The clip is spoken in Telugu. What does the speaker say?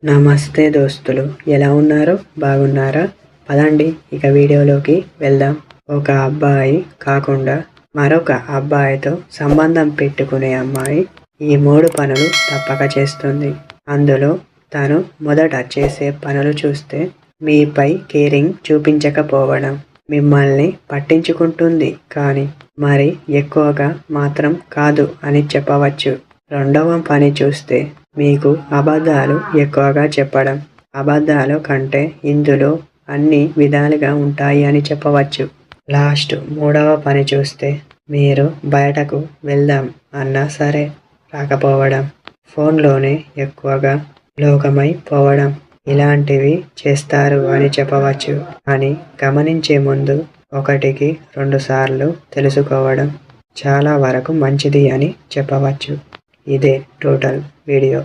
నమస్తే దోస్తులు, ఎలా ఉన్నారు? బాగున్నారా? పదండి ఇక వీడియోలోకి వెళ్దాం. ఒక అబ్బాయి కాకుండా మరొక అబ్బాయితో సంబంధం పెట్టుకునే అమ్మాయి ఈ 3 పనులు తప్పక చేస్తుంది. అందులో తను మొదట చేసే పనులు చూస్తే మీపై కేరింగ్ చూపించకపోవడం, మిమ్మల్ని పట్టించుకుంటుంది కానీ మరి ఎక్కువగా మాత్రం కాదు అని చెప్పవచ్చు. రెండవ పని చూస్తే మీకు అబద్ధాలు ఎక్కువగా చెప్పడం. అబద్ధాలు కంటే ఇందులో అన్ని విధాలుగా ఉంటాయి అని చెప్పవచ్చు. లాస్ట్ మూడవ పని చూస్తే మీరు బయటకు వెళ్దాం అన్నా సరే రాకపోవడం, ఫోన్లోనే ఎక్కువగా లోకమైపోవడం, ఇలాంటివి చేస్తారు అని చెప్పవచ్చు. అని గమనించే ముందు 1కి 2 సార్లు తెలుసుకోవడం చాలా వరకు మంచిది అని చెప్పవచ్చు. ఇదే టోటల్ వీడియో.